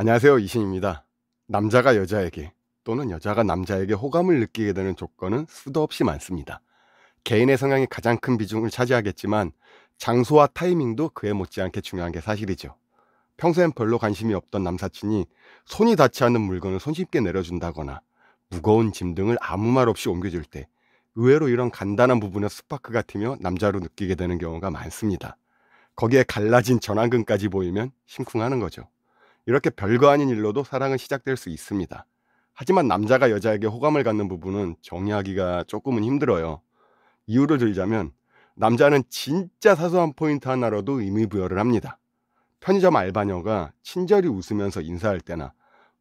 안녕하세요, 이신입니다. 남자가 여자에게 또는 여자가 남자에게 호감을 느끼게 되는 조건은 수도 없이 많습니다. 개인의 성향이 가장 큰 비중을 차지하겠지만 장소와 타이밍도 그에 못지않게 중요한 게 사실이죠. 평소엔 별로 관심이 없던 남사친이 손이 닿지 않는 물건을 손쉽게 내려준다거나 무거운 짐 등을 아무 말 없이 옮겨줄 때 의외로 이런 간단한 부분에 스파크가 튀며 남자로 느끼게 되는 경우가 많습니다. 거기에 갈라진 전완근까지 보이면 심쿵하는 거죠. 이렇게 별거 아닌 일로도 사랑은 시작될 수 있습니다. 하지만 남자가 여자에게 호감을 갖는 부분은 정의하기가 조금은 힘들어요. 이유를 들자면 남자는 진짜 사소한 포인트 하나로도 의미부여를 합니다. 편의점 알바녀가 친절히 웃으면서 인사할 때나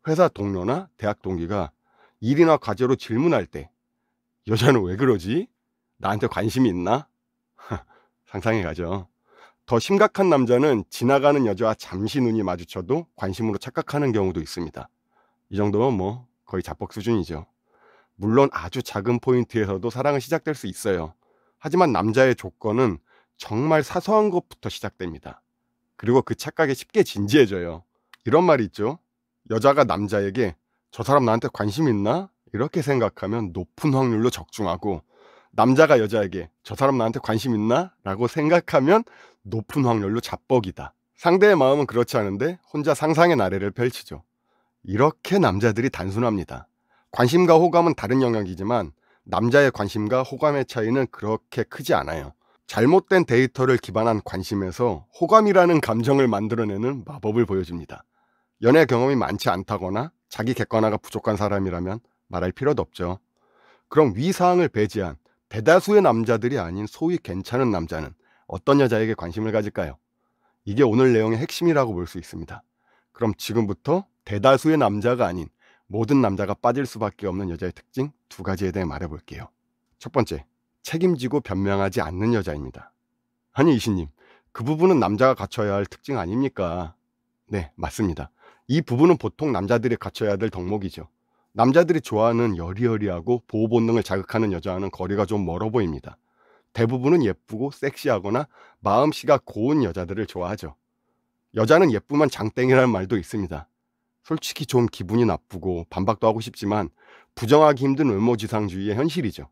회사 동료나 대학 동기가 일이나 과제로 질문할 때 여자는 왜 그러지? 나한테 관심이 있나? 상상해 가죠. 더 심각한 남자는 지나가는 여자와 잠시 눈이 마주쳐도 관심으로 착각하는 경우도 있습니다. 이 정도면 뭐 거의 자뻑 수준이죠. 물론 아주 작은 포인트에서도 사랑은 시작될 수 있어요. 하지만 남자의 조건은 정말 사소한 것부터 시작됩니다. 그리고 그 착각에 쉽게 진지해져요. 이런 말이 있죠. 여자가 남자에게 저 사람 나한테 관심 있나? 이렇게 생각하면 높은 확률로 적중하고, 남자가 여자에게 저 사람 나한테 관심 있나? 라고 생각하면 높은 확률로 자뻑이다. 상대의 마음은 그렇지 않은데 혼자 상상의 나래를 펼치죠. 이렇게 남자들이 단순합니다. 관심과 호감은 다른 영역이지만 남자의 관심과 호감의 차이는 그렇게 크지 않아요. 잘못된 데이터를 기반한 관심에서 호감이라는 감정을 만들어내는 마법을 보여줍니다. 연애 경험이 많지 않다거나 자기 객관화가 부족한 사람이라면 말할 필요도 없죠. 그럼 위 사항을 배제한 대다수의 남자들이 아닌 소위 괜찮은 남자는 어떤 여자에게 관심을 가질까요? 이게 오늘 내용의 핵심이라고 볼 수 있습니다. 그럼 지금부터 대다수의 남자가 아닌 모든 남자가 빠질 수밖에 없는 여자의 특징 두 가지에 대해 말해볼게요. 첫 번째, 책임지고 변명하지 않는 여자입니다. 아니 이신님, 그 부분은 남자가 갖춰야 할 특징 아닙니까? 네, 맞습니다. 이 부분은 보통 남자들이 갖춰야 될 덕목이죠. 남자들이 좋아하는 여리여리하고 보호 본능을 자극하는 여자와는 거리가 좀 멀어 보입니다. 대부분은 예쁘고 섹시하거나 마음씨가 고운 여자들을 좋아하죠. 여자는 예쁘면 장땡이라는 말도 있습니다. 솔직히 좀 기분이 나쁘고 반박도 하고 싶지만 부정하기 힘든 외모지상주의의 현실이죠.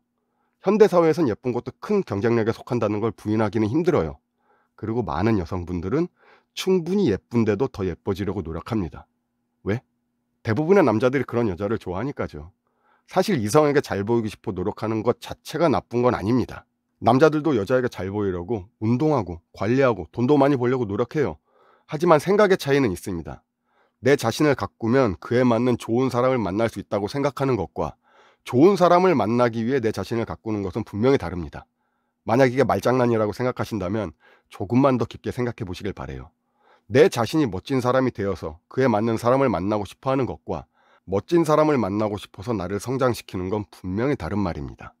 현대사회에선 예쁜 것도 큰 경쟁력에 속한다는 걸 부인하기는 힘들어요. 그리고 많은 여성분들은 충분히 예쁜데도 더 예뻐지려고 노력합니다. 왜? 대부분의 남자들이 그런 여자를 좋아하니까죠. 사실 이성에게 잘 보이고 싶어 노력하는 것 자체가 나쁜 건 아닙니다. 남자들도 여자에게 잘 보이려고 운동하고 관리하고 돈도 많이 벌려고 노력해요. 하지만 생각의 차이는 있습니다. 내 자신을 가꾸면 그에 맞는 좋은 사람을 만날 수 있다고 생각하는 것과 좋은 사람을 만나기 위해 내 자신을 가꾸는 것은 분명히 다릅니다. 만약 이게 말장난이라고 생각하신다면 조금만 더 깊게 생각해 보시길 바래요. 내 자신이 멋진 사람이 되어서 그에 맞는 사람을 만나고 싶어 하는 것과 멋진 사람을 만나고 싶어서 나를 성장시키는 건 분명히 다른 말입니다.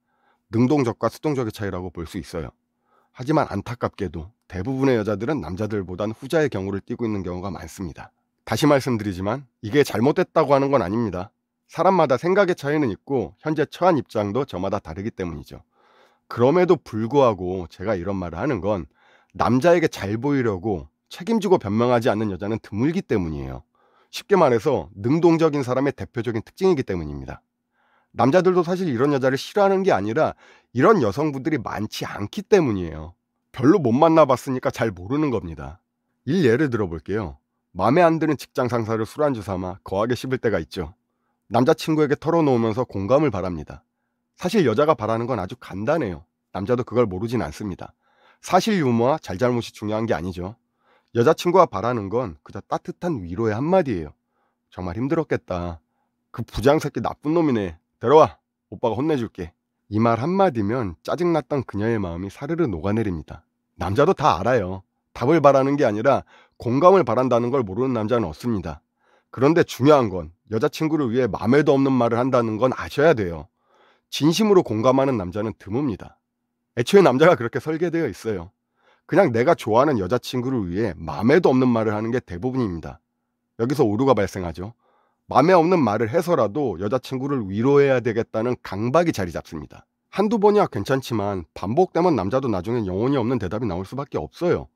능동적과 수동적의 차이라고 볼 수 있어요. 하지만 안타깝게도 대부분의 여자들은 남자들보단 후자의 경우를 띠고 있는 경우가 많습니다. 다시 말씀드리지만 이게 잘못됐다고 하는 건 아닙니다. 사람마다 생각의 차이는 있고 현재 처한 입장도 저마다 다르기 때문이죠. 그럼에도 불구하고 제가 이런 말을 하는 건 남자에게 잘 보이려고 책임지고 변명하지 않는 여자는 드물기 때문이에요. 쉽게 말해서 능동적인 사람의 대표적인 특징이기 때문입니다. 남자들도 사실 이런 여자를 싫어하는 게 아니라 이런 여성분들이 많지 않기 때문이에요. 별로 못 만나봤으니까 잘 모르는 겁니다. 예를 들어볼게요. 마음에 안 드는 직장 상사를 술안주 삼아 거하게 씹을 때가 있죠. 남자친구에게 털어놓으면서 공감을 바랍니다. 사실 여자가 바라는 건 아주 간단해요. 남자도 그걸 모르진 않습니다. 사실 유머와 잘잘못이 중요한 게 아니죠. 여자친구가 바라는 건 그저 따뜻한 위로의 한마디예요. 정말 힘들었겠다. 그 부장 새끼 나쁜 놈이네. 데려와. 오빠가 혼내줄게. 이 말 한마디면 짜증났던 그녀의 마음이 사르르 녹아내립니다. 남자도 다 알아요. 답을 바라는 게 아니라 공감을 바란다는 걸 모르는 남자는 없습니다. 그런데 중요한 건 여자친구를 위해 맘에도 없는 말을 한다는 건 아셔야 돼요. 진심으로 공감하는 남자는 드뭅니다. 애초에 남자가 그렇게 설계되어 있어요. 그냥 내가 좋아하는 여자친구를 위해 맘에도 없는 말을 하는 게 대부분입니다. 여기서 오류가 발생하죠. 맘에 없는 말을 해서라도 여자친구를 위로해야 되겠다는 강박이 자리 잡습니다. 한두 번이야 괜찮지만 반복되면 남자도 나중엔 영혼이 없는 대답이 나올 수밖에 없어요.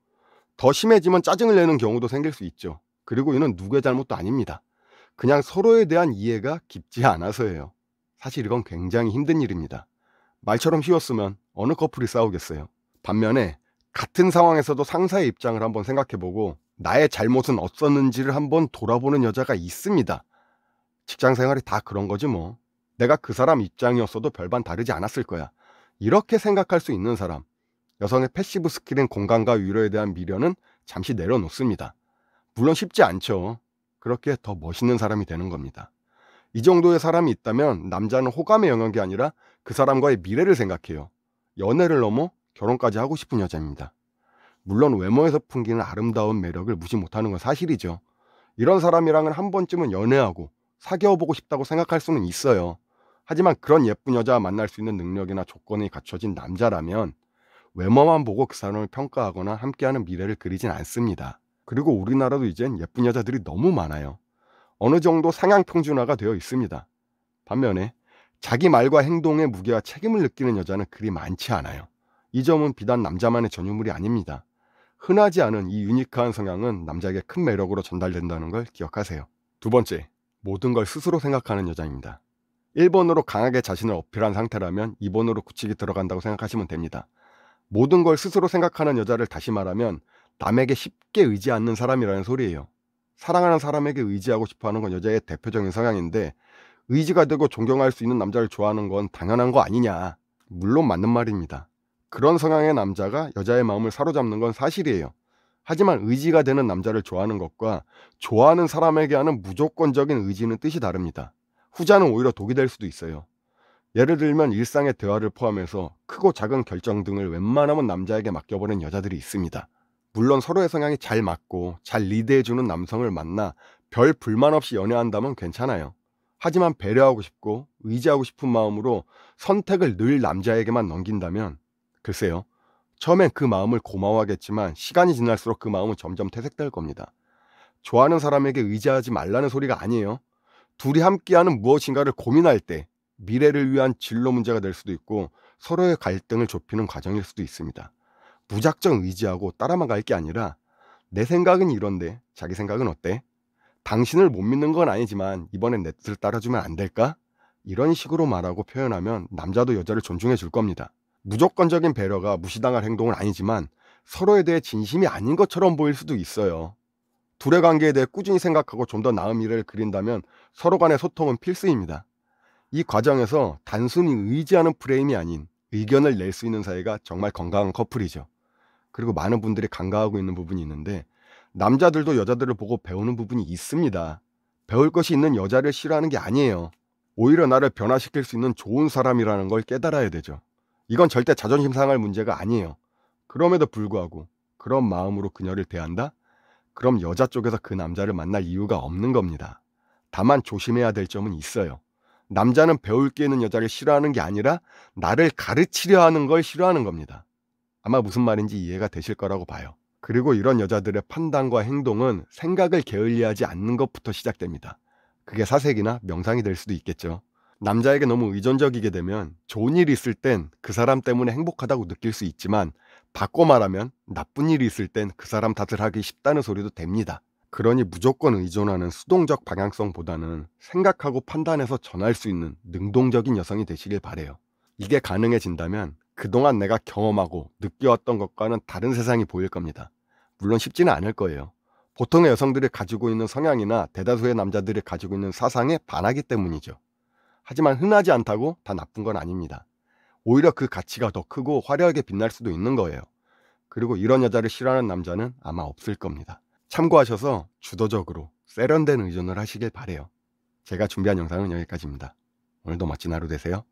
더 심해지면 짜증을 내는 경우도 생길 수 있죠. 그리고 이는 누구의 잘못도 아닙니다. 그냥 서로에 대한 이해가 깊지 않아서예요. 사실 이건 굉장히 힘든 일입니다. 말처럼 쉬웠으면 어느 커플이 싸우겠어요. 반면에 같은 상황에서도 상사의 입장을 한번 생각해보고 나의 잘못은 없었는지를 한번 돌아보는 여자가 있습니다. 직장 생활이 다 그런 거지 뭐. 내가 그 사람 입장이었어도 별반 다르지 않았을 거야. 이렇게 생각할 수 있는 사람, 여성의 패시브 스킬인 공감과 위로에 대한 미련은 잠시 내려놓습니다. 물론 쉽지 않죠. 그렇게 더 멋있는 사람이 되는 겁니다. 이 정도의 사람이 있다면 남자는 호감의 영역이 아니라 그 사람과의 미래를 생각해요. 연애를 넘어 결혼까지 하고 싶은 여자입니다. 물론 외모에서 풍기는 아름다운 매력을 무시 못하는 건 사실이죠. 이런 사람이랑은 한 번쯤은 연애하고 사귀어보고 싶다고 생각할 수는 있어요. 하지만 그런 예쁜 여자와 만날 수 있는 능력이나 조건이 갖춰진 남자라면 외모만 보고 그 사람을 평가하거나 함께하는 미래를 그리진 않습니다. 그리고 우리나라도 이젠 예쁜 여자들이 너무 많아요. 어느 정도 상향 평준화가 되어 있습니다. 반면에 자기 말과 행동의 무게와 책임을 느끼는 여자는 그리 많지 않아요. 이 점은 비단 남자만의 전유물이 아닙니다. 흔하지 않은 이 유니크한 성향은 남자에게 큰 매력으로 전달된다는 걸 기억하세요. 두 번째, 모든 걸 스스로 생각하는 여자입니다. 1번으로 강하게 자신을 어필한 상태라면 2번으로 굳히게 들어간다고 생각하시면 됩니다. 모든 걸 스스로 생각하는 여자를 다시 말하면 남에게 쉽게 의지 않는 사람이라는 소리예요. 사랑하는 사람에게 의지하고 싶어하는 건 여자의 대표적인 성향인데 의지가 되고 존경할 수 있는 남자를 좋아하는 건 당연한 거 아니냐. 물론 맞는 말입니다. 그런 성향의 남자가 여자의 마음을 사로잡는 건 사실이에요. 하지만 의지가 되는 남자를 좋아하는 것과 좋아하는 사람에게 하는 무조건적인 의지는 뜻이 다릅니다. 후자는 오히려 독이 될 수도 있어요. 예를 들면 일상의 대화를 포함해서 크고 작은 결정 등을 웬만하면 남자에게 맡겨버리는 여자들이 있습니다. 물론 서로의 성향이 잘 맞고 잘 리드해주는 남성을 만나 별 불만 없이 연애한다면 괜찮아요. 하지만 배려하고 싶고 의지하고 싶은 마음으로 선택을 늘 남자에게만 넘긴다면 글쎄요. 처음엔 그 마음을 고마워하겠지만 시간이 지날수록 그 마음은 점점 퇴색될 겁니다. 좋아하는 사람에게 의지하지 말라는 소리가 아니에요. 둘이 함께하는 무엇인가를 고민할 때 미래를 위한 진로 문제가 될 수도 있고 서로의 갈등을 좁히는 과정일 수도 있습니다. 무작정 의지하고 따라만 갈 게 아니라 내 생각은 이런데 자기 생각은 어때? 당신을 못 믿는 건 아니지만 이번엔 내 뜻을 따라주면 안 될까? 이런 식으로 말하고 표현하면 남자도 여자를 존중해 줄 겁니다. 무조건적인 배려가 무시당할 행동은 아니지만 서로에 대해 진심이 아닌 것처럼 보일 수도 있어요. 둘의 관계에 대해 꾸준히 생각하고 좀 더 나은 미래를 그린다면 서로 간의 소통은 필수입니다. 이 과정에서 단순히 의지하는 프레임이 아닌 의견을 낼 수 있는 사이가 정말 건강한 커플이죠. 그리고 많은 분들이 간과하고 있는 부분이 있는데 남자들도 여자들을 보고 배우는 부분이 있습니다. 배울 것이 있는 여자를 싫어하는 게 아니에요. 오히려 나를 변화시킬 수 있는 좋은 사람이라는 걸 깨달아야 되죠. 이건 절대 자존심 상할 문제가 아니에요. 그럼에도 불구하고 그런 마음으로 그녀를 대한다? 그럼 여자 쪽에서 그 남자를 만날 이유가 없는 겁니다. 다만 조심해야 될 점은 있어요. 남자는 배울 게 있는 여자를 싫어하는 게 아니라 나를 가르치려 하는 걸 싫어하는 겁니다. 아마 무슨 말인지 이해가 되실 거라고 봐요. 그리고 이런 여자들의 판단과 행동은 생각을 게을리하지 않는 것부터 시작됩니다. 그게 사색이나 명상이 될 수도 있겠죠. 남자에게 너무 의존적이게 되면 좋은 일이 있을 땐 그 사람 때문에 행복하다고 느낄 수 있지만 바꿔 말하면 나쁜 일이 있을 땐 그 사람 탓을 하기 쉽다는 소리도 됩니다. 그러니 무조건 의존하는 수동적 방향성보다는 생각하고 판단해서 전할 수 있는 능동적인 여성이 되시길 바래요. 이게 가능해진다면 그동안 내가 경험하고 느껴왔던 것과는 다른 세상이 보일 겁니다. 물론 쉽지는 않을 거예요. 보통의 여성들이 가지고 있는 성향이나 대다수의 남자들이 가지고 있는 사상에 반하기 때문이죠. 하지만 흔하지 않다고 다 나쁜 건 아닙니다. 오히려 그 가치가 더 크고 화려하게 빛날 수도 있는 거예요. 그리고 이런 여자를 싫어하는 남자는 아마 없을 겁니다. 참고하셔서 주도적으로 세련된 의존을 하시길 바래요. 제가 준비한 영상은 여기까지입니다. 오늘도 멋진 하루 되세요.